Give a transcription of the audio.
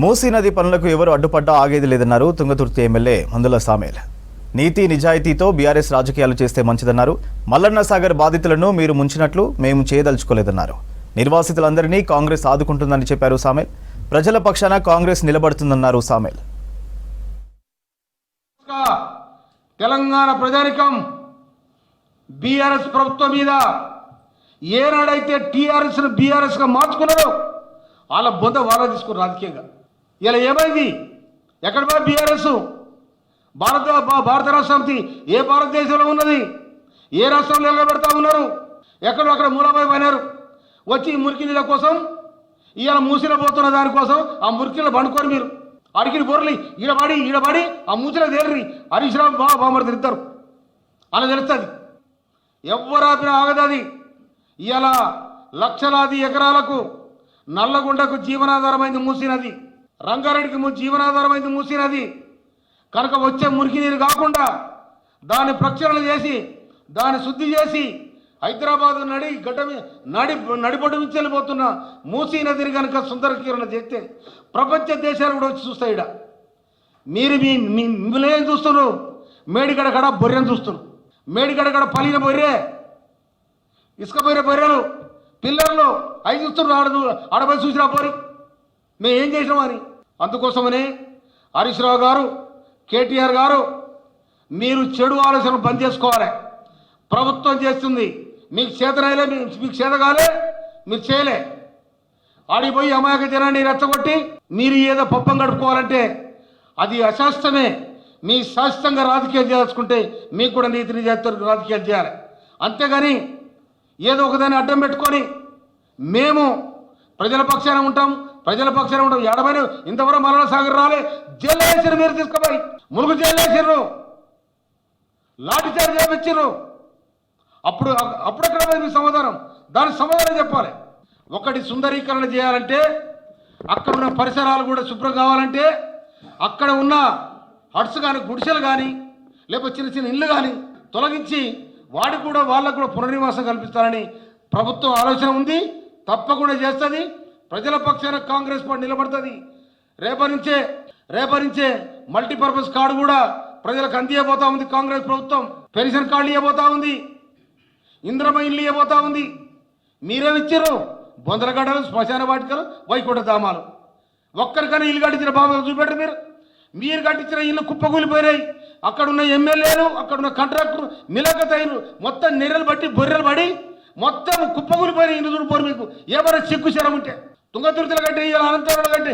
మూసీ నది పనులకు ఎవరు అడ్డుపడ్డా ఆగేది లేదన్నారు తుంగతుర్తి ఎమ్మెల్యే మందుల సామేల్. నీతి నిజాయితీతో బీఆర్ఎస్ రాజకీయాలు చేస్తే మంచిదన్నారు. మల్లన్న సాగర్ బాధితులను మీరు ముంచినట్లు మేము చేయదలుచుకోలేదన్నారు. నిర్వాసితులందరినీ కాంగ్రెస్ ఆదుకుంటుందని చెప్పారు సామేల్. ప్రజల పక్షాన కాంగ్రెస్ నిలబడుతుందన్నారు సామేల్. తెలంగాణ ప్రజానికం బీఆర్ఎస్ ప్రభుత్వం మీద ఏనాడైతే టీఆర్ఎస్ను బీఆర్ఎస్గా మార్చుకున్నారో వాళ్ళ బొంద వాళ్ళ తీసుకున్నారు రాజకీయంగా. ఇలా ఏమైంది? ఎక్కడ పోయి బీఆర్ఎస్ భారత రాష్ట్ర సమితి ఏ భారతదేశంలో ఉన్నది? ఏ రాష్ట్రంలో నిలబెడతా ఉన్నారు? ఎక్కడో అక్కడ మూలపోయి పోయినారు. వచ్చి మురికి నీళ్ళ కోసం ఇవాళ మూసిలో పోతున్న దానికోసం ఆ మురికిలో పండుకొని మీరు అడిగిన బొర్రలి ఈడబడి ఆ మూసిలో తేలిరి హరీష్ రావు బామర్ తిరుగుతారు. అలా తెలుస్తుంది. ఎవరాపినా ఆగదది. ఇవాళ లక్షలాది ఎకరాలకు నల్లగొండకు జీవనాధారమైంది మూసీ నది, రంగారెడ్డికి జీవనాధారమైంది మూసీ నది. కనుక వచ్చే మురికి నీరు కాకుండా దాన్ని ప్రక్షాళన చేసి దాన్ని శుద్ధి చేసి హైదరాబాద్ నడిపొడ్డు నుంచి వెళ్ళిపోతున్న మూసీ నదిని కనుక సుందరీకరణ చేస్తే ప్రపంచ దేశాలు కూడా వచ్చి చూస్తాయి. ఇక్కడ మీరు మిమ్మల్ని ఏం చూస్తున్నారు? మేడిగడ బొర్రెను చూస్తున్నారు. మేడిగడ పలిన బొర్రె, ఇసుక బొర్రెలు పిల్లర్లు అవి చూస్తున్నారు. ఆడపోయి చూసినా పోరి మేము ఏం చేసినామని. అందుకోసమనే హరీష్ రావు గారు, కేటీఆర్ గారు, మీరు చెడు ఆలోచనలు బంద్ చేసుకోవాలి. ప్రభుత్వం చేస్తుంది, మీకు చేతనైలే, మీకు చేతగాలే, మీరు చేయలే. ఆడిపోయి అమాయక జనాన్ని రెచ్చగొట్టి మీరు ఏదో పప్పం గడుపుకోవాలంటే అది అశాస్త్రమే. మీ శాస్త్రంగా రాజకీయాలు చేయాల్సుకుంటే మీకు కూడా నీతి నిజాయితీతో రాజకీయాలు చేయాలి. అంతేగాని ఏదో ఒకదాన్ని అడ్డం పెట్టుకొని మేము ప్రజల పక్షాన ఉంటాం ఎడమైన ఇంతవరకు మల్లన్న సాగర్ రాలే. జైలు వేసారు, మీరు తీసుకుపోయి ములుగు జైలు వేసారు, లాఠీ చార్జ్ చేయించారు. అప్పుడెక్కడ పోయి మీ సమాధానం? దానికి సమాధానం చెప్పాలి. ఒకటి సుందరీకరణ చేయాలంటే అక్కడ ఉన్న పరిసరాలు కూడా శుభ్రం కావాలంటే అక్కడ ఉన్న హట్స్ కానీ గుడిసెలు కానీ లేకపోతే చిన్న చిన్న ఇళ్ళు కానీ తొలగించి వాళ్ళకు కూడా పునర్నివాసం కల్పిస్తారని ప్రభుత్వం ఆలోచన ఉంది. తప్పకుండా చేస్తుంది. ప్రజల పక్షాన కాంగ్రెస్ పార్టీ నిలబడుతుంది. రేపరించే మల్టీపర్పస్ కార్డు కూడా ప్రజలకు అందియబోతా ఉంది కాంగ్రెస్ ప్రభుత్వం. పెన్షన్ కార్డు ఇవ్వబోతా ఉంది, ఇంద్రమ ఇల్లు ఇవ్వబోతా ఉంది. మీరేమిచ్చారు? బొందలగడ్డలు, శ్మశాన వాటికలు, వైకుంఠ ధామాలు. ఒక్కరికైనా ఇల్లు కట్టించిన బాబు చూపెట్టరు. మీరు కట్టించిన ఇల్లు కుప్పకూలిపోయినాయి. అక్కడున్న ఎమ్మెల్యేలు, అక్కడున్న కాంట్రాక్టర్ మిలకతైరు మొత్తం నెర్రలు బట్టి బొర్రెలు పడి మొత్తం కుప్పకూలిపోయిన ఇల్లు చూడిపోరు. మీకు ఏమైనా సిగ్గు శరం ఉంటే తుంగతుర్తిల కంటే అనంతరం కంటే